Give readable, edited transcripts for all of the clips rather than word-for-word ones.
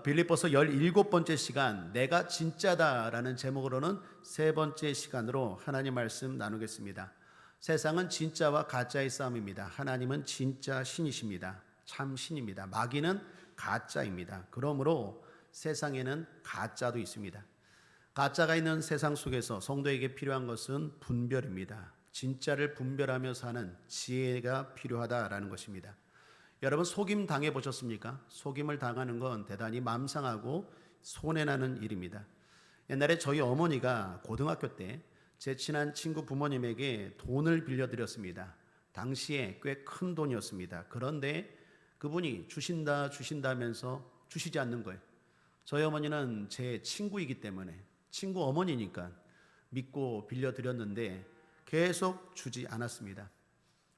빌립보서 17번째 시간 내가 진짜다라는 제목으로는 세 번째 시간으로 하나님 말씀 나누겠습니다. 세상은 진짜와 가짜의 싸움입니다. 하나님은 진짜 신이십니다. 참 신입니다. 마귀는 가짜입니다. 그러므로 세상에는 가짜도 있습니다. 가짜가 있는 세상 속에서 성도에게 필요한 것은 분별입니다. 진짜를 분별하며 사는 지혜가 필요하다라는 것입니다. 여러분 속임 당해 보셨습니까? 속임을 당하는 건 대단히 맘 상하고 손해나는 일입니다. 옛날에 저희 어머니가 고등학교 때 제 친한 친구 부모님에게 돈을 빌려드렸습니다. 당시에 꽤 큰 돈이었습니다. 그런데 그분이 주신다면서 주시지 않는 거예요. 저희 어머니는 제 친구이기 때문에 친구 어머니니까 믿고 빌려드렸는데 계속 주지 않았습니다.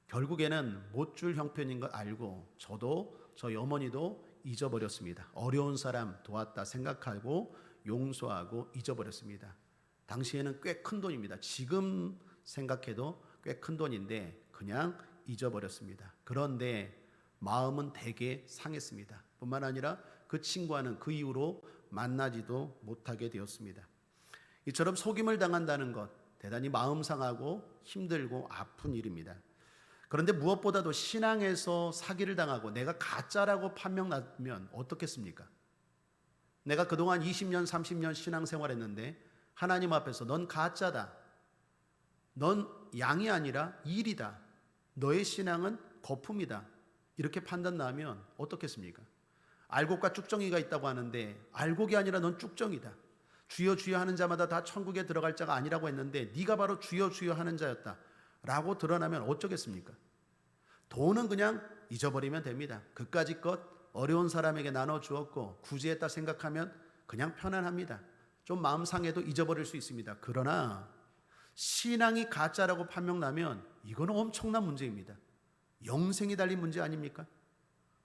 결국에는 못 줄 형편인 걸 알고 저도 저희 어머니도 잊어버렸습니다. 어려운 사람 도왔다 생각하고 용서하고 잊어버렸습니다. 당시에는 꽤 큰 돈입니다. 지금 생각해도 꽤 큰 돈인데 그냥 잊어버렸습니다. 그런데 마음은 되게 상했습니다. 뿐만 아니라 그 친구와는 그 이후로 만나지도 못하게 되었습니다. 이처럼 속임을 당한다는 것 대단히 마음 상하고 힘들고 아픈 일입니다. 그런데 무엇보다도 신앙에서 사기를 당하고 내가 가짜라고 판명나면 어떻겠습니까? 내가 그동안 20년, 30년 신앙생활했는데 하나님 앞에서 넌 가짜다. 넌 양이 아니라 일이다. 너의 신앙은 거품이다. 이렇게 판단 나면 어떻겠습니까? 알곡과 쭉정이가 있다고 하는데 알곡이 아니라 넌 쭉정이다. 주여 주여 하는 자마다 다 천국에 들어갈 자가 아니라고 했는데 네가 바로 주여 주여 하는 자였다 라고 드러나면 어쩌겠습니까? 돈은 그냥 잊어버리면 됩니다. 그까짓 것 어려운 사람에게 나눠주었고 구제했다 생각하면 그냥 편안합니다. 좀 마음 상해도 잊어버릴 수 있습니다. 그러나 신앙이 가짜라고 판명나면 이거는 엄청난 문제입니다. 영생이 달린 문제 아닙니까?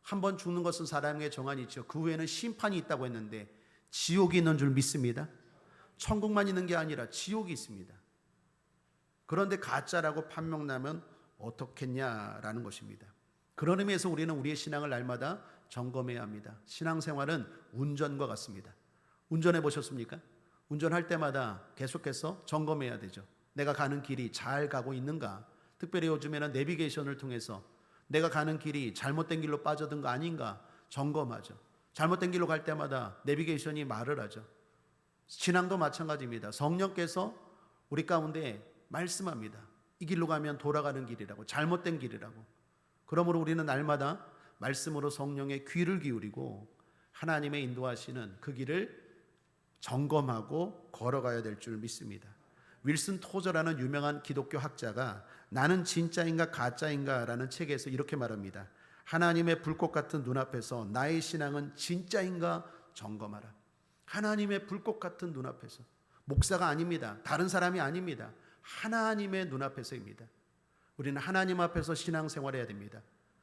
한번 죽는 것은 사람의 정한이 있죠. 그 후에는 심판이 있다고 했는데 지옥이 있는 줄 믿습니다. 천국만 있는 게 아니라 지옥이 있습니다. 그런데 가짜라고 판명나면 어떻겠냐라는 것입니다. 그런 의미에서 우리는 우리의 신앙을 날마다 점검해야 합니다. 신앙생활은 운전과 같습니다. 운전해 보셨습니까? 운전할 때마다 계속해서 점검해야 되죠. 내가 가는 길이 잘 가고 있는가? 특별히 요즘에는 내비게이션을 통해서 내가 가는 길이 잘못된 길로 빠져든 거 아닌가 점검하죠. 잘못된 길로 갈 때마다 내비게이션이 말을 하죠. 신앙도 마찬가지입니다. 성령께서 우리 가운데 말씀합니다. 이 길로 가면 돌아가는 길이라고, 잘못된 길이라고. 그러므로 우리는 날마다 말씀으로 성령의 귀를 기울이고 하나님의 인도하시는 그 길을 점검하고 걸어가야 될 줄 믿습니다. 윌슨 토저라는 유명한 기독교 학자가 나는 진짜인가 가짜인가 라는 책에서 이렇게 말합니다. 하나님의 불꽃 같은 눈앞에서 나의 신앙은 진짜인가 점검하라. 하나님의 불꽃 같은 눈앞에서, 목사가 아닙니다. 다른 사람이 아닙니다. 하나님의 눈앞에서입니다. 우리는 하나님 앞에서 신앙생활해야 됩니다.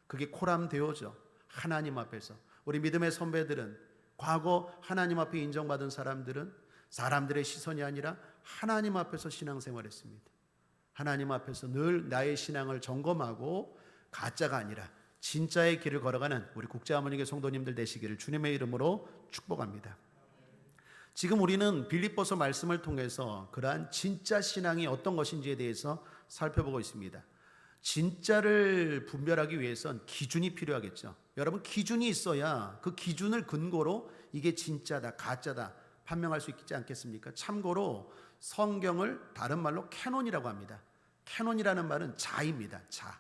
그게 코람데오죠. 하나님 앞에서. 우리 믿음의 선배들은 과거 하나님 앞에 인정받은 사람들은 사람들의 시선이 아니라 하나님 앞에서 신앙생활했습니다. 하나님 앞에서 늘 나의 신앙을 점검하고 가짜가 아니라 진짜의 길을 걸어가는 우리 국제하모니교 성도님들 되시기를 주님의 이름으로 축복합니다. 지금 우리는 빌립보서 말씀을 통해서 그러한 진짜 신앙이 어떤 것인지에 대해서 살펴보고 있습니다. 진짜를 분별하기 위해선 기준이 필요하겠죠. 여러분 기준이 있어야 그 기준을 근거로 이게 진짜다 가짜다 판명할 수 있지 않겠습니까? 참고로 성경을 다른 말로 캐논이라고 합니다. 캐논이라는 말은 자입니다. 자.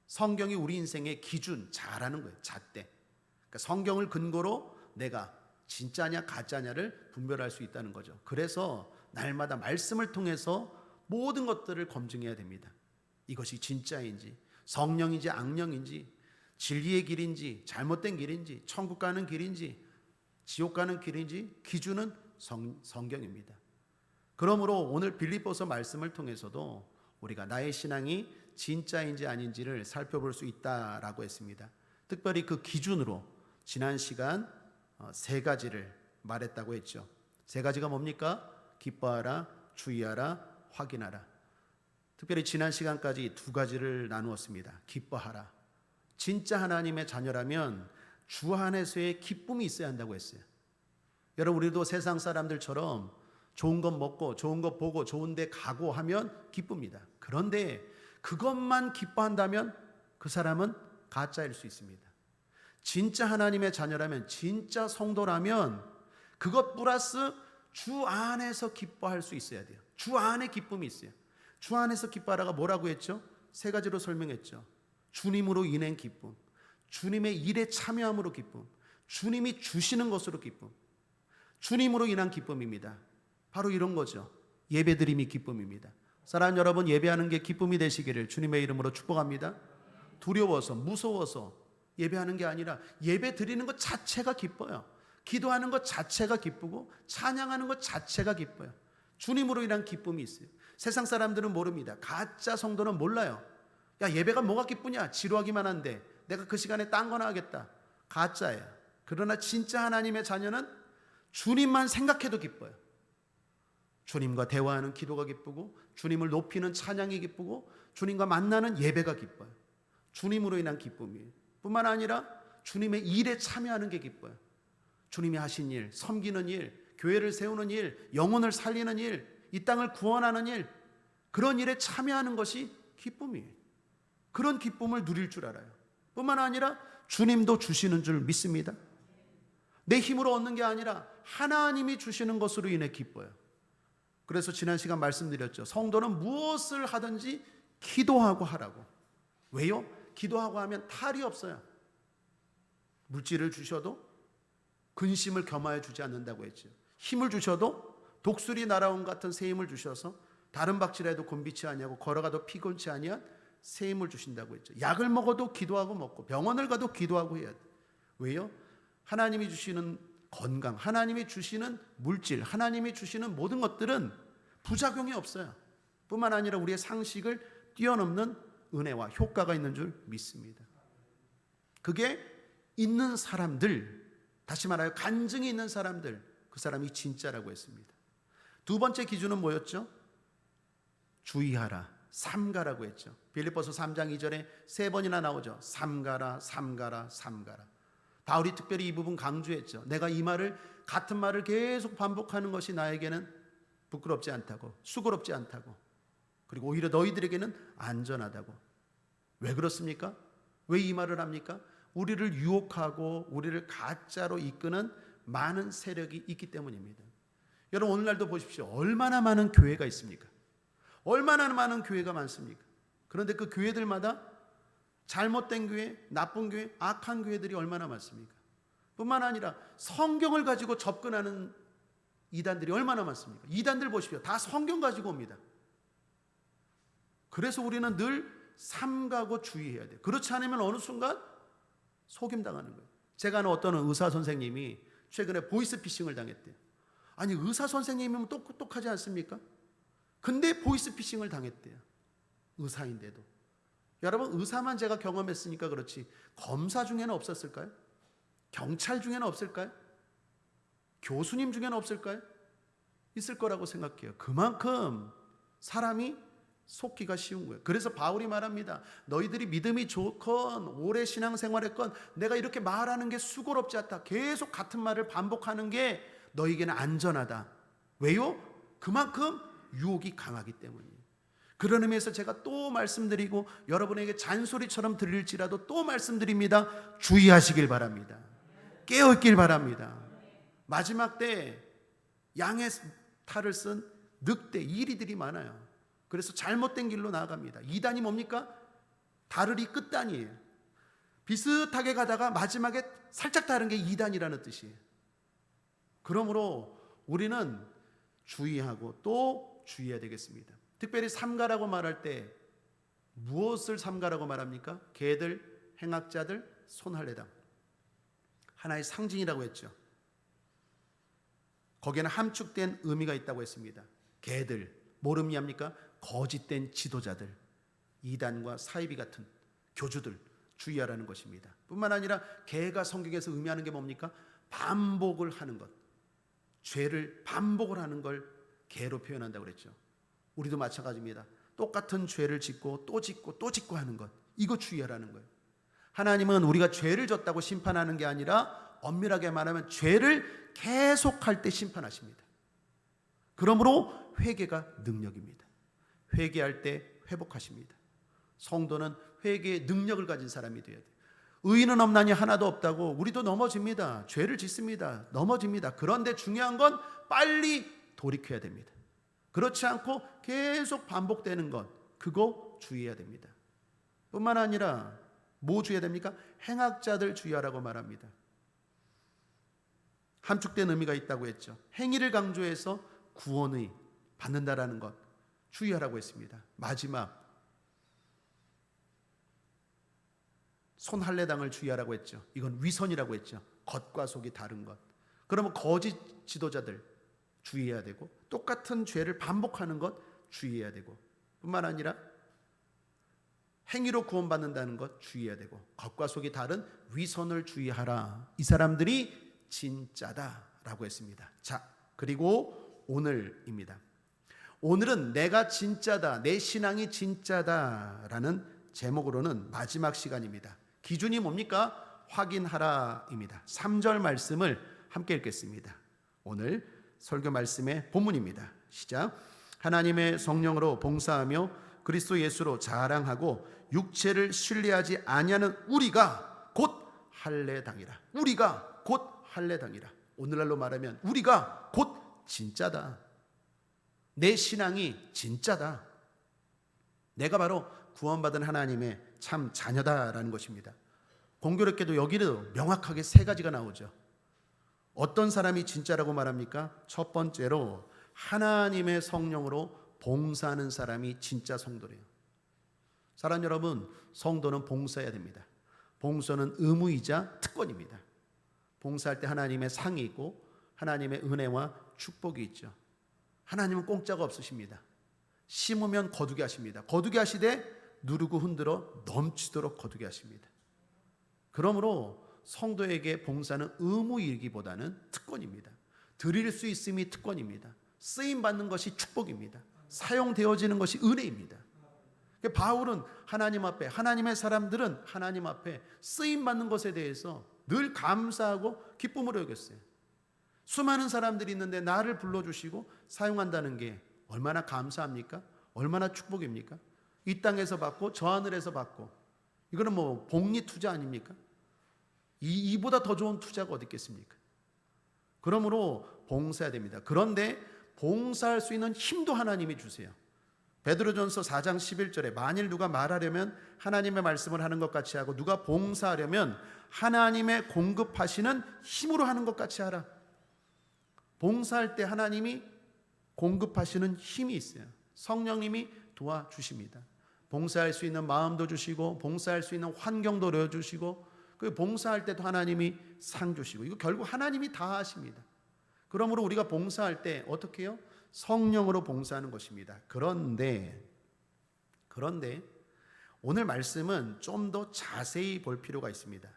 성경이 우리 인생의 기준, 자라는 거예요. 잣대. 그러니까 성경을 근거로 내가 진짜냐 가짜냐를 분별할 수 있다는 거죠. 그래서 날마다 말씀을 통해서 모든 것들을 검증해야 됩니다. 이것이 진짜인지, 성령인지 악령인지, 진리의 길인지, 잘못된 길인지, 천국 가는 길인지, 지옥 가는 길인지 기준은 성경입니다. 그러므로 오늘 빌립보서 말씀을 통해서도 우리가 나의 신앙이 진짜인지 아닌지를 살펴볼 수 있다라고 했습니다. 특별히 그 기준으로 지난 시간 세 가지를 말했다고 했죠. 세 가지가 뭡니까? 기뻐하라, 주의하라, 확인하라. 특별히 지난 시간까지 두 가지를 나누었습니다. 기뻐하라. 진짜 하나님의 자녀라면 주 안에서의 기쁨이 있어야 한다고 했어요. 여러분, 우리도 세상 사람들처럼 좋은 것 먹고 좋은 것 보고 좋은 데 가고 하면 기쁩니다. 그런데 그것만 기뻐한다면 그 사람은 가짜일 수 있습니다. 진짜 하나님의 자녀라면, 진짜 성도라면 그것 플러스 주 안에서 기뻐할 수 있어야 돼요. 주 안에 기쁨이 있어요. 주 안에서 기뻐하라가 뭐라고 했죠? 세 가지로 설명했죠. 주님으로 인한 기쁨, 주님의 일에 참여함으로 기쁨, 주님이 주시는 것으로 기쁨. 주님으로 인한 기쁨입니다. 바로 이런 거죠. 예배드림이 기쁨입니다. 사랑하는 여러분, 예배하는 게 기쁨이 되시기를 주님의 이름으로 축복합니다. 두려워서 무서워서 예배하는 게 아니라 예배 드리는 것 자체가 기뻐요. 기도하는 것 자체가 기쁘고 찬양하는 것 자체가 기뻐요. 주님으로 인한 기쁨이 있어요. 세상 사람들은 모릅니다. 가짜 성도는 몰라요. 야, 예배가 뭐가 기쁘냐? 지루하기만 한데 내가 그 시간에 딴 거나 하겠다. 가짜예요. 그러나 진짜 하나님의 자녀는 주님만 생각해도 기뻐요. 주님과 대화하는 기도가 기쁘고, 주님을 높이는 찬양이 기쁘고, 주님과 만나는 예배가 기뻐요. 주님으로 인한 기쁨이에요. 뿐만 아니라 주님의 일에 참여하는 게 기뻐요. 주님이 하신 일, 섬기는 일, 교회를 세우는 일, 영혼을 살리는 일, 이 땅을 구원하는 일, 그런 일에 참여하는 것이 기쁨이에요. 그런 기쁨을 누릴 줄 알아요. 뿐만 아니라 주님도 주시는 줄 믿습니다. 내 힘으로 얻는 게 아니라 하나님이 주시는 것으로 인해 기뻐요. 그래서 지난 시간 말씀드렸죠. 성도는 무엇을 하든지 기도하고 하라고. 왜요? 기도하고 하면 탈이 없어요. 물질을 주셔도 근심을 겸하여 주지 않는다고 했죠. 힘을 주셔도 독수리 날아온 같은 새 힘을 주셔서 다른 박질해도 곤비치 아니하고 걸어가도 피곤치 아니한 새 힘을 주신다고 했죠. 약을 먹어도 기도하고 먹고 병원을 가도 기도하고 해야 돼. 왜요? 하나님이 주시는 건강, 하나님이 주시는 물질, 하나님이 주시는 모든 것들은 부작용이 없어요. 뿐만 아니라 우리의 상식을 뛰어넘는 은혜와 효과가 있는 줄 믿습니다. 그게 있는 사람들, 다시 말하여 간증이 있는 사람들, 그 사람이 진짜라고 했습니다. 두 번째 기준은 뭐였죠? 주의하라, 삼가라고 했죠. 빌립보서 3장 2절에 세 번이나 나오죠. 삼가라, 삼가라, 삼가라. 바울이 특별히 이 부분 강조했죠. 내가 이 말을, 같은 말을 계속 반복하는 것이 나에게는 부끄럽지 않다고, 수고롭지 않다고, 그리고 오히려 너희들에게는 안전하다고. 왜 그렇습니까? 왜 이 말을 합니까? 우리를 유혹하고 우리를 가짜로 이끄는 많은 세력이 있기 때문입니다. 여러분, 오늘날도 보십시오. 얼마나 많은 교회가 있습니까? 얼마나 많은 교회가 많습니까? 그런데 그 교회들마다 잘못된 교회, 나쁜 교회, 악한 교회들이 얼마나 많습니까? 뿐만 아니라 성경을 가지고 접근하는 이단들이 얼마나 많습니까? 이단들 보십시오. 다 성경 가지고 옵니다. 그래서 우리는 늘 삼가고 주의해야 돼요. 그렇지 않으면 어느 순간 속임당하는 거예요. 제가 아는 어떤 의사 선생님이 최근에 보이스피싱을 당했대요. 아니, 의사 선생님이면 똑똑하지 않습니까? 근데 보이스피싱을 당했대요. 의사인데도. 여러분, 의사만 제가 경험했으니까 그렇지 검사 중에는 없었을까요? 경찰 중에는 없을까요? 교수님 중에는 없을까요? 있을 거라고 생각해요. 그만큼 사람이 속기가 쉬운 거예요. 그래서 바울이 말합니다. 너희들이 믿음이 좋건 오래 신앙생활했건 내가 이렇게 말하는 게 수고롭지 않다. 계속 같은 말을 반복하는 게 너희에게는 안전하다. 왜요? 그만큼 유혹이 강하기 때문이에요. 그런 의미에서 제가 또 말씀드리고 여러분에게 잔소리처럼 들릴지라도 또 말씀드립니다. 주의하시길 바랍니다. 깨어있길 바랍니다. 마지막 때 양의 탈을 쓴 늑대, 이리들이 많아요. 그래서 잘못된 길로 나아갑니다. 이단이 뭡니까? 다르리 끝단이에요. 비슷하게 가다가 마지막에 살짝 다른 게 이단이라는 뜻이에요. 그러므로 우리는 주의하고 또 주의해야 되겠습니다. 특별히 삼가라고 말할 때 무엇을 삼가라고 말합니까? 개들, 행악자들, 손할례당. 하나의 상징이라고 했죠. 거기에는 함축된 의미가 있다고 했습니다. 개들, 뭘 의미합니까? 거짓된 지도자들, 이단과 사이비 같은 교주들 주의하라는 것입니다. 뿐만 아니라 개가 성경에서 의미하는 게 뭡니까? 반복을 하는 것, 죄를 반복을 하는 걸 개로 표현한다고 그랬죠. 우리도 마찬가지입니다. 똑같은 죄를 짓고 또 짓고 또 짓고 하는 것, 이거 주의하라는 거예요. 하나님은 우리가 죄를 졌다고 심판하는 게 아니라 엄밀하게 말하면 죄를 계속할 때 심판하십니다. 그러므로 회개가 능력입니다. 회개할 때 회복하십니다. 성도는 회개의 능력을 가진 사람이 되어야 돼요. 의인은 없나니 하나도 없다고. 우리도 넘어집니다. 죄를 짓습니다. 넘어집니다. 그런데 중요한 건 빨리 돌이켜야 됩니다. 그렇지 않고 계속 반복되는 것, 그거 주의해야 됩니다. 뿐만 아니라 뭐 주의해야 됩니까? 행악자들 주의하라고 말합니다. 함축된 의미가 있다고 했죠. 행위를 강조해서 구원을 받는다라는 것 주의하라고 했습니다. 마지막 손할례당을 주의하라고 했죠. 이건 위선이라고 했죠. 겉과 속이 다른 것. 그러면 거짓 지도자들 주의해야 되고, 똑같은 죄를 반복하는 것 주의해야 되고, 뿐만 아니라 행위로 구원받는다는 것 주의해야 되고, 겉과 속이 다른 위선을 주의하라. 이 사람들이 진짜다라고 했습니다. 자, 그리고 오늘입니다. 오늘은 내가 진짜다, 내 신앙이 진짜다라는 제목으로는 마지막 시간입니다. 기준이 뭡니까? 확인하라입니다. 3절 말씀을 함께 읽겠습니다. 오늘 설교 말씀의 본문입니다. 시작. 하나님의 성령으로 봉사하며 그리스도 예수로 자랑하고 육체를 신뢰하지 아니하는 우리가 곧 할례당이라. 우리가 곧 할례당이라. 오늘날로 말하면 우리가 곧 진짜다. 내 신앙이 진짜다. 내가 바로 구원받은 하나님의 참 자녀다라는 것입니다. 공교롭게도 여기는 명확하게 세 가지가 나오죠. 어떤 사람이 진짜라고 말합니까? 첫 번째로 하나님의 성령으로 봉사하는 사람이 진짜 성도래요. 사랑 여러분, 성도는 봉사해야 됩니다. 봉사는 의무이자 특권입니다. 봉사할 때 하나님의 상이 있고 하나님의 은혜와 축복이 있죠. 하나님은 공짜가 없으십니다. 심으면 거두게 하십니다. 거두게 하시되 누르고 흔들어 넘치도록 거두게 하십니다. 그러므로 성도에게 봉사는 의무이기보다는 특권입니다. 드릴 수 있음이 특권입니다. 쓰임받는 것이 축복입니다. 사용되어지는 것이 은혜입니다. 바울은 하나님 앞에, 하나님의 사람들은 하나님 앞에 쓰임받는 것에 대해서 늘 감사하고 기쁨으로 여겼어요. 수많은 사람들이 있는데 나를 불러주시고 사용한다는 게 얼마나 감사합니까? 얼마나 축복입니까? 이 땅에서 받고 저 하늘에서 받고, 이거는 뭐 복리 투자 아닙니까? 이보다 더 좋은 투자가 어디 있겠습니까? 그러므로 봉사해야 됩니다. 그런데 봉사할 수 있는 힘도 하나님이 주세요. 베드로전서 4장 11절에 만일 누가 말하려면 하나님의 말씀을 하는 것 같이 하고 누가 봉사하려면 하나님의 공급하시는 힘으로 하는 것 같이 하라. 봉사할 때 하나님이 공급하시는 힘이 있어요. 성령님이 도와주십니다. 봉사할 수 있는 마음도 주시고 봉사할 수 있는 환경도 넣어주시고, 그 봉사할 때도 하나님이 상 주시고, 이거 결국 하나님이 다 하십니다. 그러므로 우리가 봉사할 때 어떻게 해요? 성령으로 봉사하는 것입니다. 그런데 오늘 말씀은 좀 더 자세히 볼 필요가 있습니다.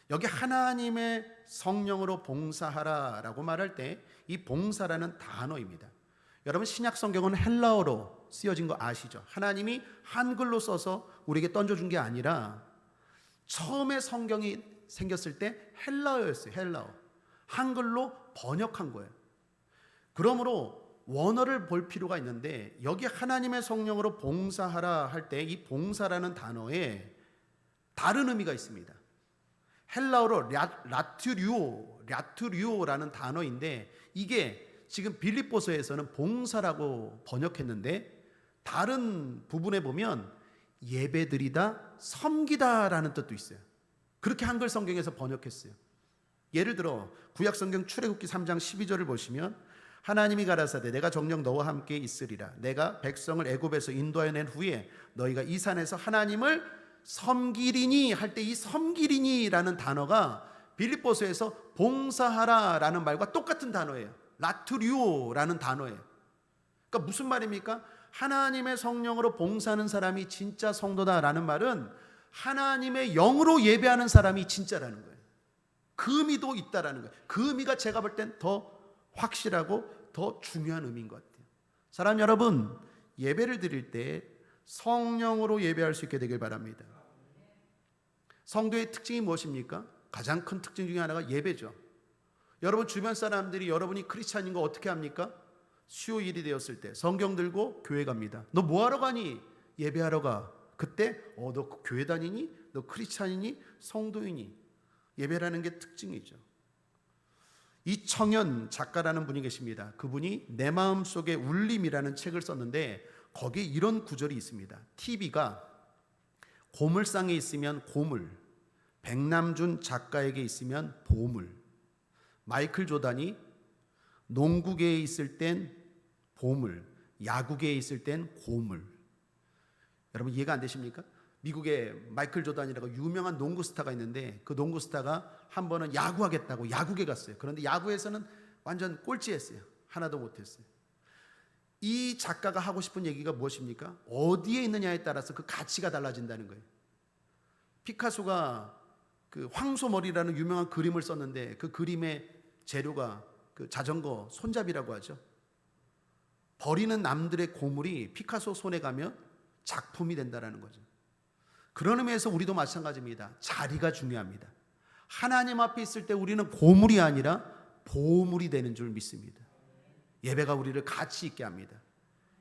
여기 하나님의 성령으로 봉사하라라고 말할 때 이 봉사라는 단어입니다. 여러분 신약 성경은 헬라어로 쓰여진 거 아시죠? 하나님이 한글로 써서 우리에게 던져준 게 아니라 처음에 성경이 생겼을 때 헬라어였어요. 헬라어. 한글로 번역한 거예요. 그러므로 원어를 볼 필요가 있는데 여기 하나님의 성령으로 봉사하라 할 때 이 봉사라는 단어에 다른 의미가 있습니다. 헬라어로 랴투리오라는 단어인데 이게 지금 빌립보서에서는 봉사라고 번역했는데 다른 부분에 보면 예배드리다, 섬기다라는 뜻도 있어요. 그렇게 한글 성경에서 번역했어요. 예를 들어 구약 성경 출애굽기 3장 12절을 보시면 하나님이 가라사대 내가 정녕 너와 함께 있으리라. 내가 백성을 애굽에서 인도하여 낸 후에 너희가 이 산에서 하나님을 섬기리니 할 때 이 섬기리니라는 단어가 빌립보서에서 봉사하라라는 말과 똑같은 단어예요. 라투리오라는 단어예요. 그러니까 무슨 말입니까? 하나님의 성령으로 봉사하는 사람이 진짜 성도다라는 말은 하나님의 영으로 예배하는 사람이 진짜라는 거예요. 그 의미도 있다라는 거예요. 그 의미가 제가 볼 땐 더 확실하고 더 중요한 의미인 것 같아요. 사람 여러분, 예배를 드릴 때 성령으로 예배할 수 있게 되길 바랍니다. 성도의 특징이 무엇입니까? 가장 큰 특징 중에 하나가 예배죠. 여러분 주변 사람들이 여러분이 크리스찬인 거 어떻게 합니까? 수요일이 되었을 때 성경 들고 교회 갑니다. 너 뭐하러 가니? 예배하러 가. 그때 너 교회 다니니? 너 크리스찬이니? 성도이니? 예배라는 게 특징이죠. 이청현 작가라는 분이 계십니다. 그분이 내 마음속의 울림이라는 책을 썼는데 거기에 이런 구절이 있습니다. TV가 고물상에 있으면 고물, 백남준 작가에게 있으면 보물, 마이클 조단이 농구계에 있을 땐 보물, 야구계에 있을 땐 고물. 여러분 이해가 안 되십니까? 미국에 마이클 조단이라고 유명한 농구 스타가 있는데 그 농구 스타가 한 번은 야구하겠다고 야구계 갔어요. 그런데 야구에서는 완전 꼴찌했어요. 하나도 못했어요. 이 작가가 하고 싶은 얘기가 무엇입니까? 어디에 있느냐에 따라서 그 가치가 달라진다는 거예요. 피카소가 그 황소머리라는 유명한 그림을 썼는데 그 그림의 재료가 그 자전거 손잡이라고 하죠. 버리는 남들의 고물이 피카소 손에 가면 작품이 된다는 거죠. 그런 의미에서 우리도 마찬가지입니다. 자리가 중요합니다. 하나님 앞에 있을 때 우리는 고물이 아니라 보물이 되는 줄 믿습니다. 예배가 우리를 가치 있게 합니다.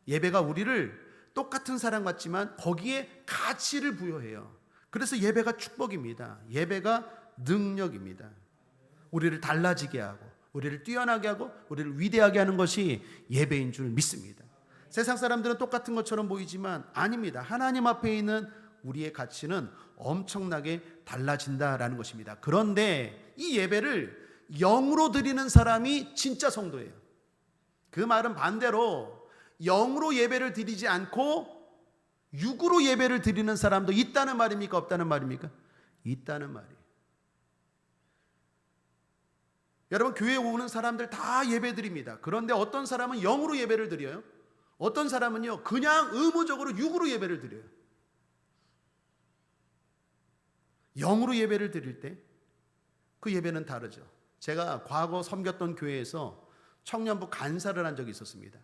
예배가 우리를 똑같은 사람 같지만 거기에 가치를 부여해요. 그래서 예배가 축복입니다. 예배가 능력입니다. 우리를 달라지게 하고 우리를 뛰어나게 하고 우리를 위대하게 하는 것이 예배인 줄 믿습니다. 세상 사람들은 똑같은 것처럼 보이지만 아닙니다. 하나님 앞에 있는 우리의 가치는 엄청나게 달라진다라는 것입니다. 그런데 이 예배를 영으로 드리는 사람이 진짜 성도예요. 그 말은 반대로 영으로 예배를 드리지 않고 육으로 예배를 드리는 사람도 있다는 말입니까? 없다는 말입니까? 있다는 말이에요. 여러분 교회에 오는 사람들 다 예배 드립니다. 그런데 어떤 사람은 영으로 예배를 드려요. 어떤 사람은요 그냥 의무적으로 육으로 예배를 드려요. 영으로 예배를 드릴 때 그 예배는 다르죠. 제가 과거 섬겼던 교회에서 청년부 간사를 한 적이 있었습니다.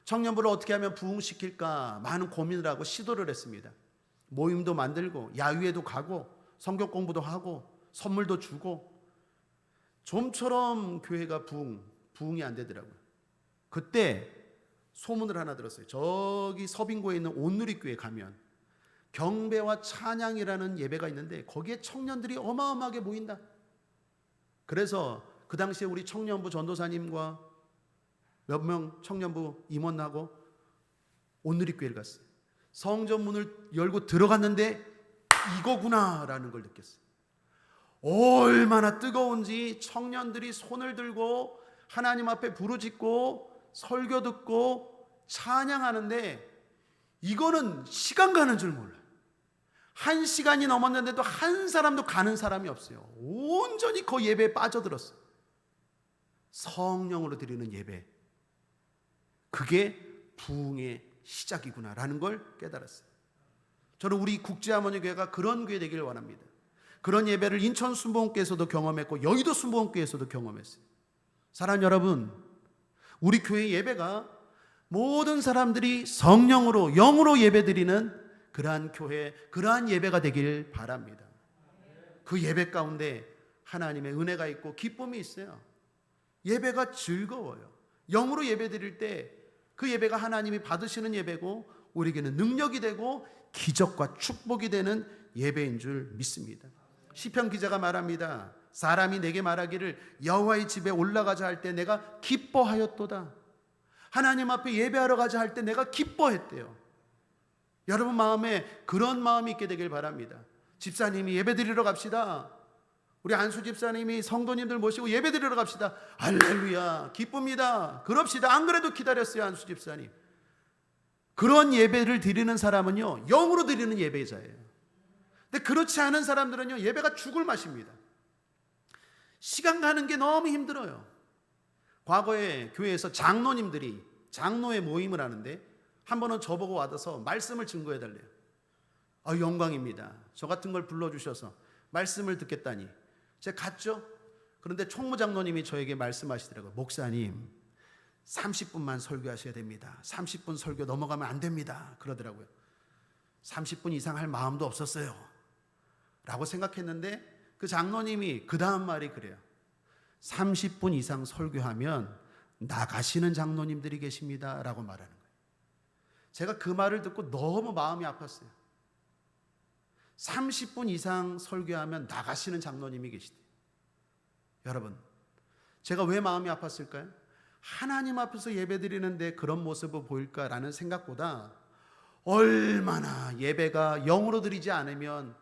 청년부를 어떻게 하면 부흥시킬까 많은 고민을 하고 시도를 했습니다. 모임도 만들고 야유회도 가고 성경 공부도 하고 선물도 주고 좀처럼 교회가 부흥이 안 되더라고요. 그때 소문을 하나 들었어요. 저기 서빙고에 있는 온누리교회 가면 경배와 찬양이라는 예배가 있는데 거기에 청년들이 어마어마하게 모인다. 그래서 그 당시에 우리 청년부 전도사님과 몇 명 청년부 임원하고 온누리교회를 갔어요. 성전 문을 열고 들어갔는데 이거구나라는 걸 느꼈어요. 얼마나 뜨거운지 청년들이 손을 들고 하나님 앞에 부르짖고 설교 듣고 찬양하는데 이거는 시간 가는 줄 몰라요. 1시간이 넘었는데도 한 사람도 가는 사람이 없어요. 온전히 그 예배에 빠져들었어요. 성령으로 드리는 예배, 그게 부흥의 시작이구나라는 걸 깨달았어요. 저는 우리 국제하모니교회가 그런 교회 되기를 원합니다. 그런 예배를 인천 순복음교회에서도 경험했고 여의도 순복음교회에서도 경험했어요. 사랑하는 여러분, 우리 교회 예배가 모든 사람들이 성령으로 영으로 예배드리는 그러한 교회, 그러한 예배가 되길 바랍니다. 그 예배 가운데 하나님의 은혜가 있고 기쁨이 있어요. 예배가 즐거워요. 영으로 예배드릴 때 그 예배가 하나님이 받으시는 예배고 우리에게는 능력이 되고 기적과 축복이 되는 예배인 줄 믿습니다. 시편 기자가 말합니다. 사람이 내게 말하기를 여호와의 집에 올라가자 할 때 내가 기뻐하였도다. 하나님 앞에 예배하러 가자 할 때 내가 기뻐했대요. 여러분 마음에 그런 마음이 있게 되길 바랍니다. 집사님이 예배 드리러 갑시다. 우리 안수 집사님이 성도님들 모시고 예배 드리러 갑시다. 할렐루야, 기쁩니다. 그럽시다. 안 그래도 기다렸어요, 안수 집사님. 그런 예배를 드리는 사람은요 영으로 드리는 예배자예요. 근데 그렇지 않은 사람들은요 예배가 죽을 맛입니다. 시간 가는 게 너무 힘들어요. 과거에 교회에서 장로님들이 장로의 모임을 하는데 한 번은 저보고 와서 말씀을 증거해 달래요. 영광입니다. 저 같은 걸 불러주셔서 말씀을 듣겠다니. 제가 갔죠. 그런데 총무장로님이 저에게 말씀하시더라고요. 목사님 30분만 설교하셔야 됩니다. 30분 설교 넘어가면 안 됩니다. 그러더라고요. 30분 이상 할 마음도 없었어요. 라고 생각했는데 그 장로님이 그 다음 말이 그래요. 30분 이상 설교하면 나가시는 장로님들이 계십니다 라고 말하는 거예요. 제가 그 말을 듣고 너무 마음이 아팠어요. 30분 이상 설교하면 나가시는 장로님이 계시대요. 여러분, 제가 왜 마음이 아팠을까요? 하나님 앞에서 예배드리는데 그런 모습을 보일까라는 생각보다 얼마나 예배가 영으로 드리지 않으면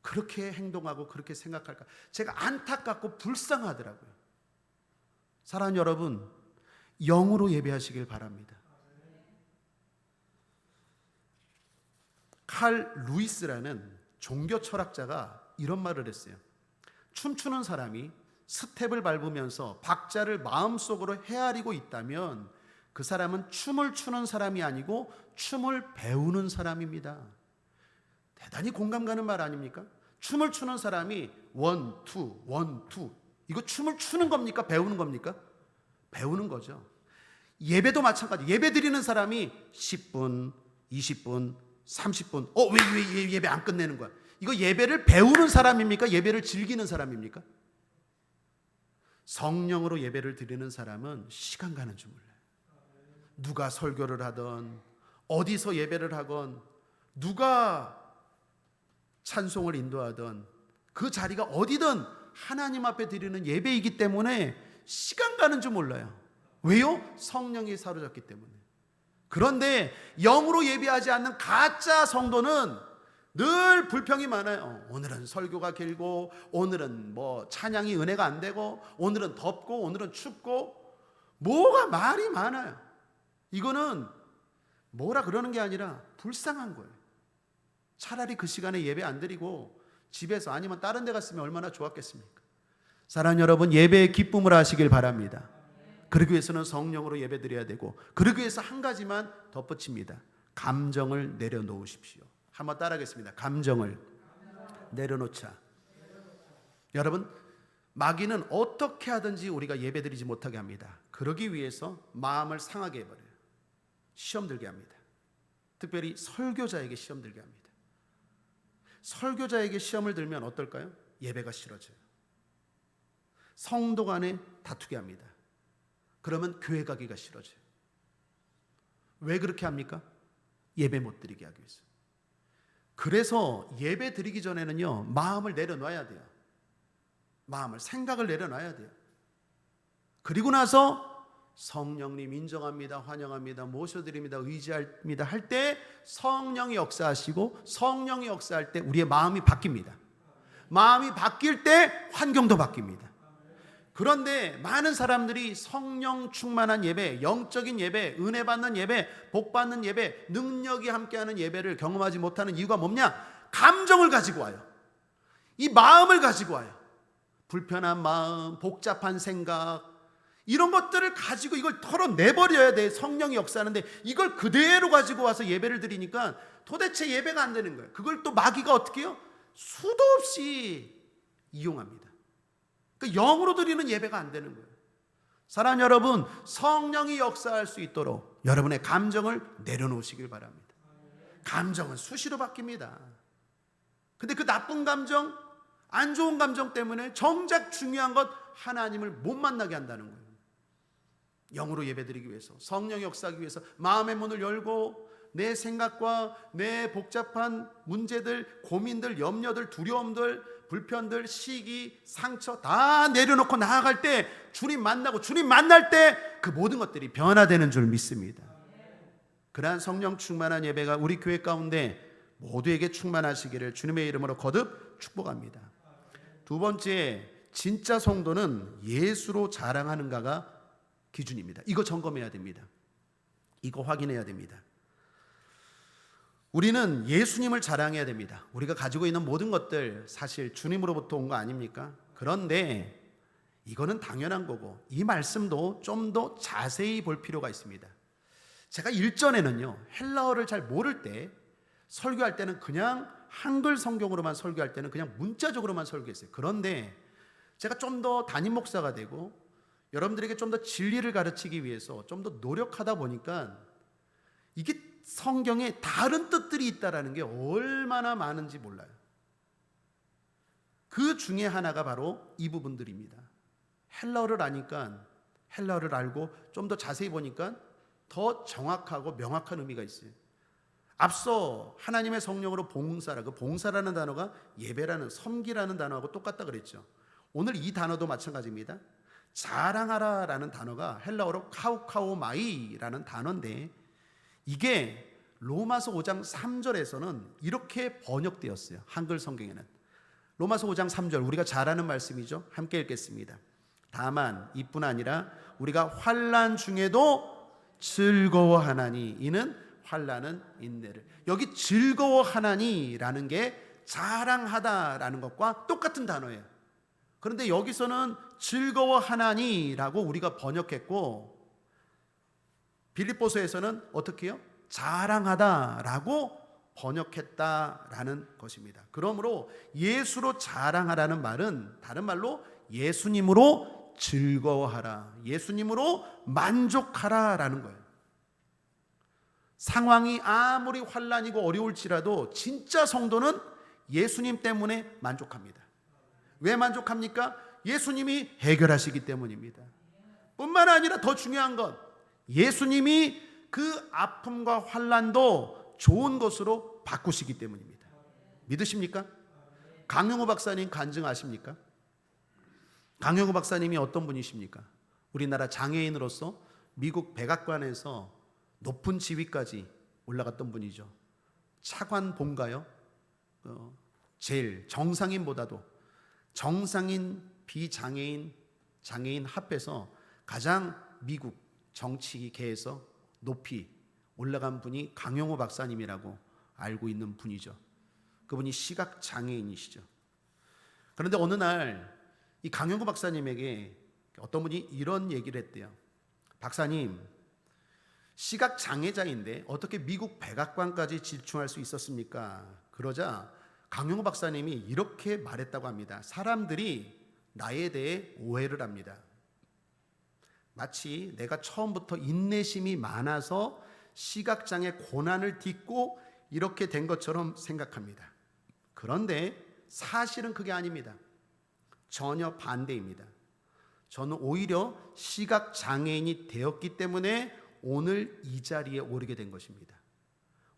그렇게 행동하고 그렇게 생각할까, 제가 안타깝고 불쌍하더라고요. 사랑하는 여러분, 영으로 예배하시길 바랍니다. 칼 루이스라는 종교 철학자가 이런 말을 했어요. 춤추는 사람이 스텝을 밟으면서 박자를 마음속으로 헤아리고 있다면 그 사람은 춤을 추는 사람이 아니고 춤을 배우는 사람입니다. 대단히 공감 가는 말 아닙니까? 춤을 추는 사람이 원, 투 이거 춤을 추는 겁니까? 배우는 겁니까? 배우는 거죠. 예배도 마찬가지. 예배 드리는 사람이 10분, 20분, 30분 왜 예배 안 끝내는 거야? 이거 예배를 배우는 사람입니까? 예배를 즐기는 사람입니까? 성령으로 예배를 드리는 사람은 시간 가는 줄 몰라요. 누가 설교를 하던, 어디서 예배를 하건, 누가 찬송을 인도하던, 그 자리가 어디든 하나님 앞에 드리는 예배이기 때문에 시간 가는 줄 몰라요. 왜요? 성령이 사로잡기 때문에. 그런데 영으로 예배하지 않는 가짜 성도는 늘 불평이 많아요. 오늘은 설교가 길고, 오늘은 찬양이 은혜가 안 되고, 오늘은 덥고, 오늘은 춥고, 뭐가 말이 많아요. 이거는 뭐라 그러는 게 아니라 불쌍한 거예요. 차라리 그 시간에 예배 안 드리고 집에서 아니면 다른 데 갔으면 얼마나 좋았겠습니까? 사랑하는 여러분, 예배의 기쁨을 하시길 바랍니다. 그러기 위해서는 성령으로 예배 드려야 되고, 그러기 위해서 한 가지만 덧붙입니다. 감정을 내려놓으십시오. 한번 따라하겠습니다. 감정을 내려놓자. 여러분, 마귀는 어떻게 하든지 우리가 예배 드리지 못하게 합니다. 그러기 위해서 마음을 상하게 해버려요. 시험 들게 합니다. 특별히 설교자에게 시험 들게 합니다. 설교자에게 시험을 들면 어떨까요? 예배가 싫어져요. 성도 간에 다투게 합니다. 그러면 교회 가기가 싫어져요. 왜 그렇게 합니까? 예배 못 드리게 하기 위해서. 그래서 예배 드리기 전에는요, 마음을 내려놔야 돼요. 마음을, 생각을 내려놔야 돼요. 그리고 나서 성령님 인정합니다, 환영합니다, 모셔드립니다, 의지합니다 할 때 성령이 역사하시고, 성령이 역사할 때 우리의 마음이 바뀝니다. 마음이 바뀔 때 환경도 바뀝니다. 그런데 많은 사람들이 성령 충만한 예배, 영적인 예배, 은혜 받는 예배, 복 받는 예배, 능력이 함께하는 예배를 경험하지 못하는 이유가 뭐냐? 감정을 가지고 와요. 이 마음을 가지고 와요. 불편한 마음, 복잡한 생각, 이런 것들을 가지고 이걸 털어내버려야 돼. 성령이 역사하는데 이걸 그대로 가지고 와서 예배를 드리니까 도대체 예배가 안 되는 거예요. 그걸 또 마귀가 어떻게 해요? 수도 없이 이용합니다. 그러니까 영으로 드리는 예배가 안 되는 거예요. 사랑하는 여러분, 성령이 역사할 수 있도록 여러분의 감정을 내려놓으시길 바랍니다. 감정은 수시로 바뀝니다. 근데 그 나쁜 감정, 안 좋은 감정 때문에 정작 중요한 것 하나님을 못 만나게 한다는 거예요. 영으로 예배드리기 위해서, 성령이 역사하기 위해서 마음의 문을 열고 내 생각과 내 복잡한 문제들, 고민들, 염려들, 두려움들, 불편들, 시기, 상처 다 내려놓고 나아갈 때 주님 만나고, 주님 만날 때 그 모든 것들이 변화되는 줄 믿습니다. 그러한 성령 충만한 예배가 우리 교회 가운데 모두에게 충만하시기를 주님의 이름으로 거듭 축복합니다. 두 번째, 진짜 성도는 예수로 자랑하는가가 기준입니다. 이거 점검해야 됩니다. 이거 확인해야 됩니다. 우리는 예수님을 자랑해야 됩니다. 우리가 가지고 있는 모든 것들 사실 주님으로부터 온 거 아닙니까? 그런데 이거는 당연한 거고, 이 말씀도 좀 더 자세히 볼 필요가 있습니다. 제가 일전에는요, 헬라어를 잘 모를 때 설교할 때는 그냥 한글 성경으로만 설교할 때는 그냥 문자적으로만 설교했어요. 그런데 제가 좀 더 담임 목사가 되고 여러분들에게 좀 더 진리를 가르치기 위해서 좀 더 노력하다 보니까 이게 성경에 다른 뜻들이 있다라는 게 얼마나 많은지 몰라요. 그 중에 하나가 바로 이 부분들입니다. 헬라어를 아니까, 헬라어를 알고 좀 더 자세히 보니까 더 정확하고 명확한 의미가 있어요. 앞서 하나님의 성령으로 봉사라, 그 봉사라는 단어가 예배라는, 섬기라는 단어하고 똑같다 그랬죠. 오늘 이 단어도 마찬가지입니다. 자랑하라라는 단어가 헬라어로 카우카오마이라는 단어인데, 이게 로마서 5장 3절에서는 이렇게 번역되었어요. 한글 성경에는. 로마서 5장 3절, 우리가 잘 아는 말씀이죠. 함께 읽겠습니다. 다만 이뿐 아니라 우리가 환난 중에도 즐거워하나니 이는 환난은 인내를. 여기 즐거워하나니라는 게 자랑하다라는 것과 똑같은 단어예요. 그런데 여기서는 즐거워하나니라고 우리가 번역했고, 빌립보서에서는 어떻게 해요? 자랑하다라고 번역했다라는 것입니다. 그러므로 예수로 자랑하라는 말은 다른 말로 예수님으로 즐거워하라, 예수님으로 만족하라라는 거예요. 상황이 아무리 환난이고 어려울지라도 진짜 성도는 예수님 때문에 만족합니다. 왜 만족합니까? 예수님이 해결하시기 때문입니다. 뿐만 아니라 더 중요한 건 예수님이 그 아픔과 환난도 좋은 것으로 바꾸시기 때문입니다. 믿으십니까? 강영호 박사님 간증 아십니까? 강영호 박사님이 어떤 분이십니까? 우리나라 장애인으로서 미국 백악관에서 높은 지위까지 올라갔던 분이죠. 차관 본가요? 제일 정상인보다도 정상인, 비장애인, 장애인 합해서 가장 미국 정치계에서 높이 올라간 분이 강영호 박사님이라고 알고 있는 분이죠. 그분이 시각장애인이시죠. 그런데 어느 날 이 강영호 박사님에게 어떤 분이 이런 얘기를 했대요. 박사님, 시각장애자인데 어떻게 미국 백악관까지 질주할 수 있었습니까? 그러자 강영호 박사님이 이렇게 말했다고 합니다. 사람들이 나에 대해 오해를 합니다. 마치 내가 처음부터 인내심이 많아서 시각장애 고난을 딛고 이렇게 된 것처럼 생각합니다. 그런데 사실은 그게 아닙니다. 전혀 반대입니다. 저는 오히려 시각장애인이 되었기 때문에 오늘 이 자리에 오르게 된 것입니다.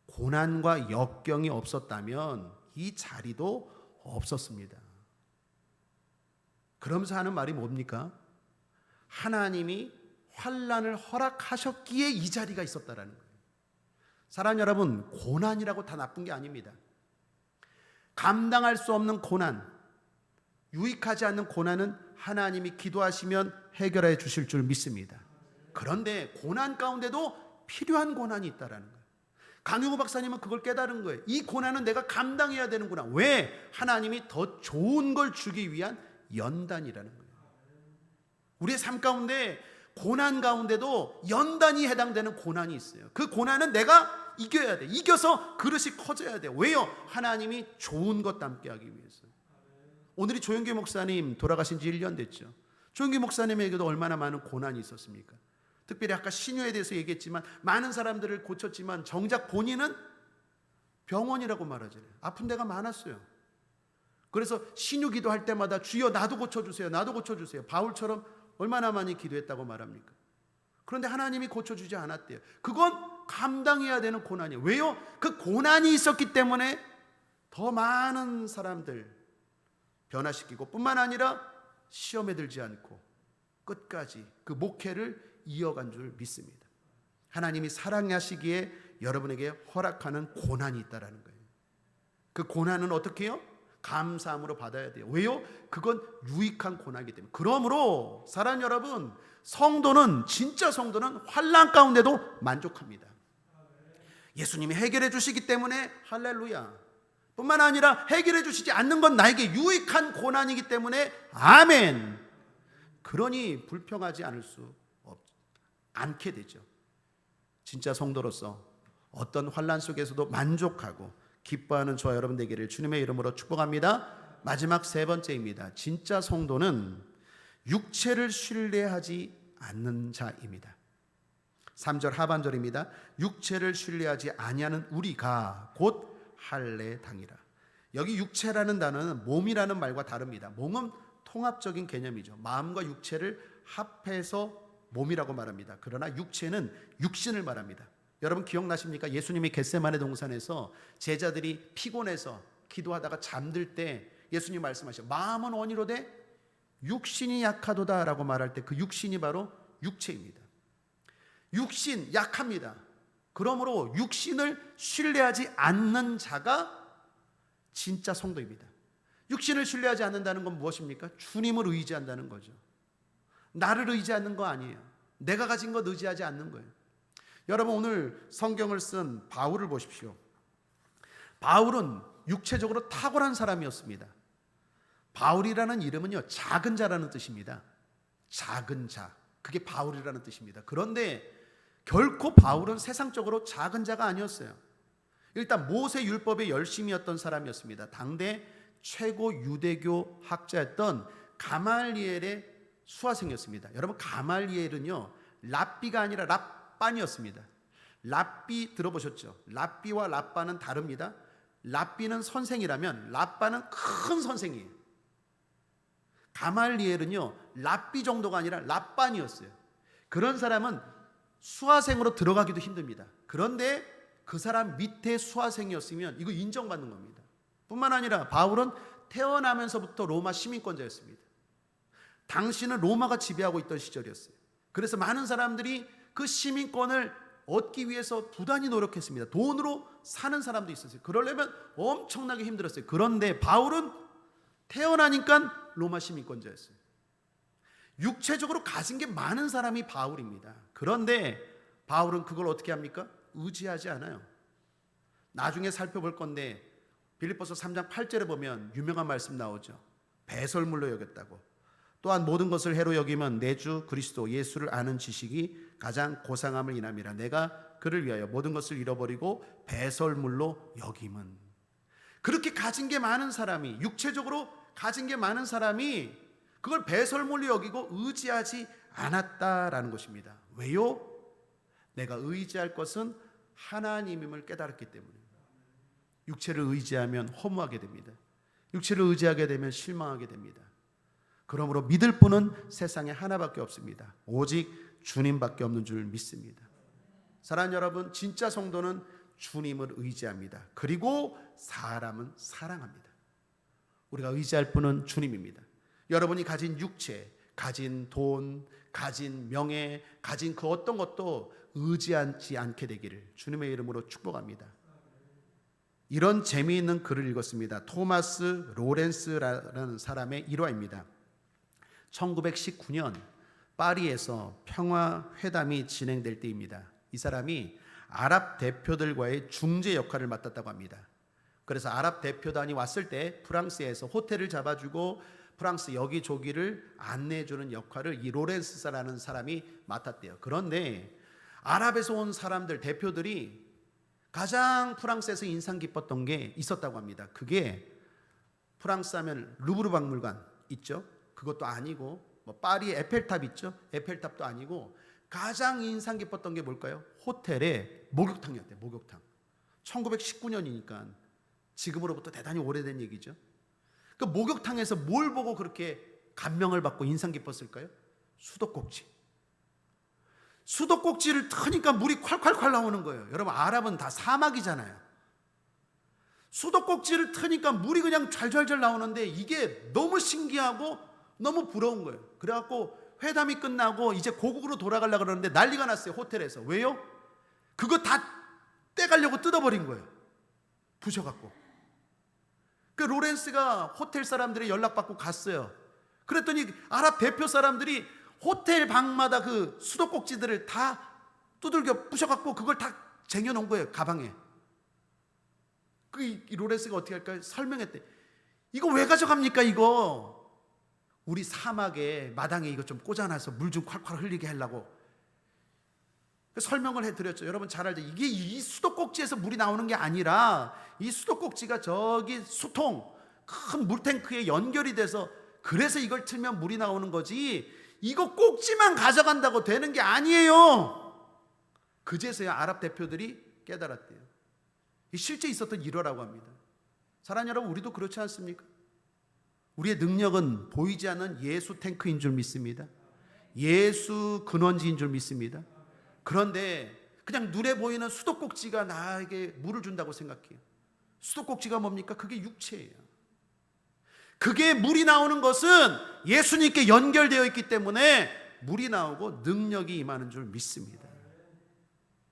고난과 역경이 없었다면 이 자리도 없었습니다. 그러면서 하는 말이 뭡니까? 하나님이 환난을 허락하셨기에 이 자리가 있었다라는 거예요. 사랑 여러분, 고난이라고 다 나쁜 게 아닙니다. 감당할 수 없는 고난, 유익하지 않는 고난은 하나님이 기도하시면 해결해 주실 줄 믿습니다. 그런데 고난 가운데도 필요한 고난이 있다라는 거예요. 강용호 박사님은 그걸 깨달은 거예요. 이 고난은 내가 감당해야 되는구나. 왜? 하나님이 더 좋은 걸 주기 위한 연단이라는 거예요. 우리의 삶 가운데 고난 가운데도 연단이 해당되는 고난이 있어요. 그 고난은 내가 이겨야 돼. 이겨서 그릇이 커져야 돼. 왜요? 하나님이 좋은 것 담게 하기 위해서. 오늘이 조영기 목사님 돌아가신 지 1년 됐죠. 조영기 목사님에게도 얼마나 많은 고난이 있었습니까? 특별히 아까 신유에 대해서 얘기했지만 많은 사람들을 고쳤지만 정작 본인은 병원이라고 말하잖아요. 아픈 데가 많았어요. 그래서 신유 기도할 때마다 주여 나도 고쳐주세요. 나도 고쳐주세요. 바울처럼 얼마나 많이 기도했다고 말합니까? 그런데 하나님이 고쳐주지 않았대요. 그건 감당해야 되는 고난이에요. 왜요? 그 고난이 있었기 때문에 더 많은 사람들 변화시키고 뿐만 아니라 시험에 들지 않고 끝까지 그 목회를 이어간 줄 믿습니다. 하나님이 사랑하시기에 여러분에게 허락하는 고난이 있다라는 거예요. 그 고난은 어떻게 해요? 감사함으로 받아야 돼요. 왜요? 그건 유익한 고난이기 때문에. 그러므로 사랑하는 여러분, 성도는, 진짜 성도는 환난 가운데도 만족합니다. 예수님이 해결해 주시기 때문에 할렐루야. 뿐만 아니라 해결해 주시지 않는 건 나에게 유익한 고난이기 때문에 아멘. 그러니 불평하지 않을 수 않게 되죠. 진짜 성도로서 어떤 환난 속에서도 만족하고 기뻐하는 저와 여러분 되기를 주님의 이름으로 축복합니다. 마지막 세 번째입니다. 진짜 성도는 육체를 신뢰하지 않는 자입니다. 3절 하반절입니다. 육체를 신뢰하지 아니하는 우리가 곧 할례 당이라. 여기 육체라는 단어는 몸이라는 말과 다릅니다. 몸은 통합적인 개념이죠. 마음과 육체를 합해서 몸이라고 말합니다. 그러나 육체는 육신을 말합니다. 여러분 기억나십니까? 예수님이 겟세마네 동산에서 제자들이 피곤해서 기도하다가 잠들 때 예수님 말씀하셔 마음은 원이로되 육신이 약하도다 라고 말할 때 그 육신이 바로 육체입니다. 육신 약합니다. 그러므로 육신을 신뢰하지 않는 자가 진짜 성도입니다. 육신을 신뢰하지 않는다는 건 무엇입니까? 주님을 의지한다는 거죠. 나를 의지하는 거 아니에요. 내가 가진 것 의지하지 않는 거예요. 여러분 오늘 성경을 쓴 바울을 보십시오. 바울은 육체적으로 탁월한 사람이었습니다. 바울이라는 이름은요 작은 자라는 뜻입니다. 작은 자, 그게 바울이라는 뜻입니다. 그런데 결코 바울은 세상적으로 작은 자가 아니었어요. 일단 모세 율법의 열심이었던 사람이었습니다. 당대 최고 유대교 학자였던 가말리엘의 수하생이었습니다. 여러분 가말리엘은요 랍비가 아니라 랍반이었습니다. 랍비 들어보셨죠? 랍비와 랍반은 다릅니다. 랍비는 선생이라면 랍반은 큰 선생이에요. 가말리엘은요 랍비 정도가 아니라 랍반이었어요. 그런 사람은 수하생으로 들어가기도 힘듭니다. 그런데 그 사람 밑에 수하생이었으면 이거 인정받는 겁니다. 뿐만 아니라 바울은 태어나면서부터 로마 시민권자였습니다. 당시는 로마가 지배하고 있던 시절이었어요. 그래서 많은 사람들이 그 시민권을 얻기 위해서 부단히 노력했습니다. 돈으로 사는 사람도 있었어요. 그러려면 엄청나게 힘들었어요. 그런데 바울은 태어나니까 로마 시민권자였어요. 육체적으로 가진 게 많은 사람이 바울입니다. 그런데 바울은 그걸 어떻게 합니까? 의지하지 않아요. 나중에 살펴볼 건데 빌립보서 3장 8절에 보면 유명한 말씀 나오죠. 배설물로 여겼다고. 또한 모든 것을 해로 여기면 내 주 그리스도 예수를 아는 지식이 가장 고상함을 인함이라. 내가 그를 위하여 모든 것을 잃어버리고 배설물로 여김은. 그렇게 가진 게 많은 사람이, 육체적으로 가진 게 많은 사람이 그걸 배설물로 여기고 의지하지 않았다라는 것입니다. 왜요? 내가 의지할 것은 하나님임을 깨달았기 때문에. 육체를 의지하면 허무하게 됩니다. 육체를 의지하게 되면 실망하게 됩니다. 그러므로 믿을 분은 세상에 하나밖에 없습니다. 오직 주님밖에 없는 줄 믿습니다. 사랑하는 여러분, 진짜 성도는 주님을 의지합니다. 그리고 사람은 사랑합니다. 우리가 의지할 분은 주님입니다. 여러분이 가진 육체, 가진 돈, 가진 명예, 가진 그 어떤 것도 의지하지 않게 되기를 주님의 이름으로 축복합니다. 이런 재미있는 글을 읽었습니다. 토마스 로렌스라는 사람의 일화입니다. 1919년 파리에서 평화회담이 진행될 때입니다. 이 사람이 아랍 대표들과의 중재 역할을 맡았다고 합니다. 그래서 아랍 대표단이 왔을 때 프랑스에서 호텔을 잡아주고 프랑스 여기저기를 안내해주는 역할을 이 로렌스라는 사람이 맡았대요. 그런데 아랍에서 온 사람들, 대표들이 가장 프랑스에서 인상 깊었던 게 있었다고 합니다. 그게 프랑스 하면 루브르 박물관 있죠. 그것도 아니고 뭐 파리 에펠탑 있죠. 에펠탑도 아니고 가장 인상 깊었던 게 뭘까요? 호텔에 목욕탕이었대요. 목욕탕. 1919년이니까 지금으로부터 대단히 오래된 얘기죠. 그 목욕탕에서 뭘 보고 그렇게 감명을 받고 인상 깊었을까요? 수도꼭지. 수도꼭지를 트니까 물이 콸콸콸 나오는 거예요. 여러분 아랍은 다 사막이잖아요. 수도꼭지를 트니까 물이 그냥 잘잘잘 나오는데 이게 너무 신기하고 너무 부러운 거예요. 그래갖고 회담이 끝나고 이제 고국으로 돌아가려고 그러는데 난리가 났어요. 호텔에서. 왜요? 그거 다 떼가려고 뜯어버린 거예요. 부셔갖고. 그 로렌스가 호텔 사람들의 연락받고 갔어요. 그랬더니 아랍 대표 사람들이 호텔 방마다 그 수도꼭지들을 다 두들겨 부셔갖고 그걸 다 쟁여놓은 거예요. 가방에. 이 로렌스가 어떻게 할까요? 설명했대. 이거 왜 가져갑니까 이거? 우리 사막에 마당에 이거 좀 꽂아놔서 물 좀 콸콸 흘리게 하려고 설명을 해드렸죠. 여러분 잘 알죠. 이게 이 수도꼭지에서 물이 나오는 게 아니라 이 수도꼭지가 저기 수통 큰 물탱크에 연결이 돼서 그래서 이걸 틀면 물이 나오는 거지 이거 꼭지만 가져간다고 되는 게 아니에요. 그제서야 아랍 대표들이 깨달았대요. 실제 있었던 일화라고 합니다. 사랑하는 여러분, 우리도 그렇지 않습니까? 우리의 능력은 보이지 않는 예수 탱크인 줄 믿습니다. 예수 근원지인 줄 믿습니다. 그런데 그냥 눈에 보이는 수도꼭지가 나에게 물을 준다고 생각해요. 수도꼭지가 뭡니까? 그게 육체예요. 그게 물이 나오는 것은 예수님께 연결되어 있기 때문에 물이 나오고 능력이 임하는 줄 믿습니다.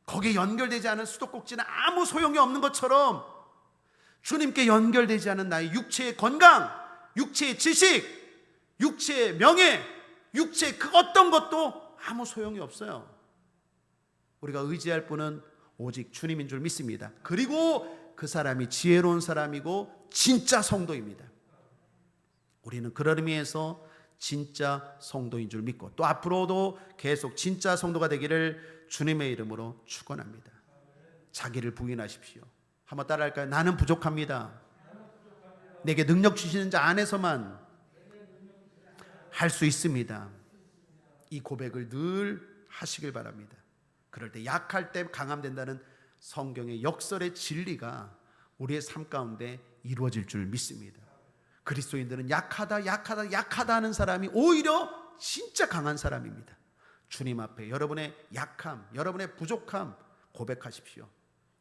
거기에 연결되지 않은 수도꼭지는 아무 소용이 없는 것처럼 주님께 연결되지 않은 나의 육체의 건강, 육체의 지식, 육체의 명예, 육체의 그 어떤 것도 아무 소용이 없어요. 우리가 의지할 분은 오직 주님인 줄 믿습니다. 그리고 그 사람이 지혜로운 사람이고 진짜 성도입니다. 우리는 그런 의미에서 진짜 성도인 줄 믿고 또 앞으로도 계속 진짜 성도가 되기를 주님의 이름으로 축원합니다. 자기를 부인하십시오. 한번 따라할까요? 나는 부족합니다. 내게 능력 주시는 자 안에서만 할 수 있습니다. 이 고백을 늘 하시길 바랍니다. 그럴 때 약할 때 강함된다는 성경의 역설의 진리가 우리의 삶 가운데 이루어질 줄 믿습니다. 그리스도인들은 약하다 하는 사람이 오히려 진짜 강한 사람입니다. 주님 앞에 여러분의 약함, 여러분의 부족함 고백하십시오.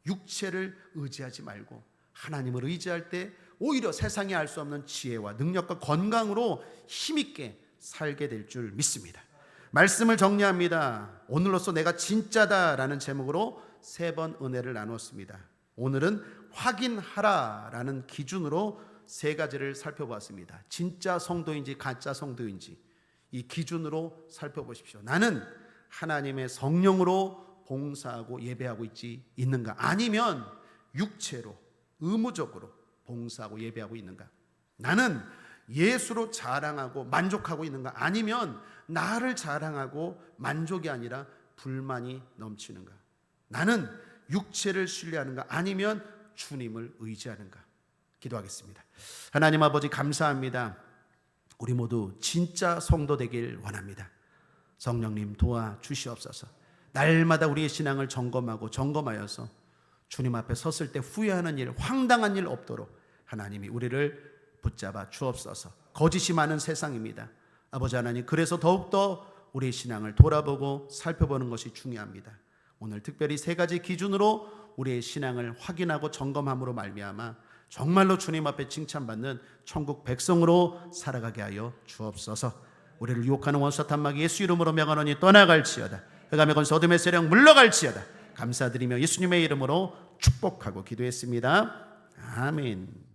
육체를 의지하지 말고 하나님을 의지할 때 오히려 세상이 알 수 없는 지혜와 능력과 건강으로 힘있게 살게 될 줄 믿습니다. 말씀을 정리합니다. 오늘로써 내가 진짜다라는 제목으로 3번 은혜를 나누었습니다. 오늘은 확인하라라는 기준으로 3가지를 살펴보았습니다. 진짜 성도인지 가짜 성도인지 이 기준으로 살펴보십시오. 나는 하나님의 성령으로 봉사하고 예배하고 있는가? 아니면 육체로 의무적으로 봉사하고 예배하고 있는가? 나는 예수로 자랑하고 만족하고 있는가? 아니면 나를 자랑하고 만족이 아니라 불만이 넘치는가? 나는 육체를 신뢰하는가? 아니면 주님을 의지하는가? 기도하겠습니다. 하나님 아버지 감사합니다. 우리 모두 진짜 성도 되길 원합니다. 성령님 도와주시옵소서. 날마다 우리의 신앙을 점검하여서 주님 앞에 섰을 때 후회하는 일, 황당한 일 없도록 하나님이 우리를 붙잡아 주옵소서. 거짓이 많은 세상입니다. 아버지 하나님, 그래서 더욱더 우리의 신앙을 돌아보고 살펴보는 것이 중요합니다. 오늘 특별히 3가지 기준으로 우리의 신앙을 확인하고 점검함으로 말미암아 정말로 주님 앞에 칭찬받는 천국 백성으로 살아가게 하여 주옵소서. 우리를 유혹하는 원수 사탄 마귀 예수 이름으로 명하노니 떠나갈지어다. 흑암의 권세 어둠의 세력 물러갈지어다. 감사드리며 예수님의 이름으로 축복하고 기도했습니다. 아멘.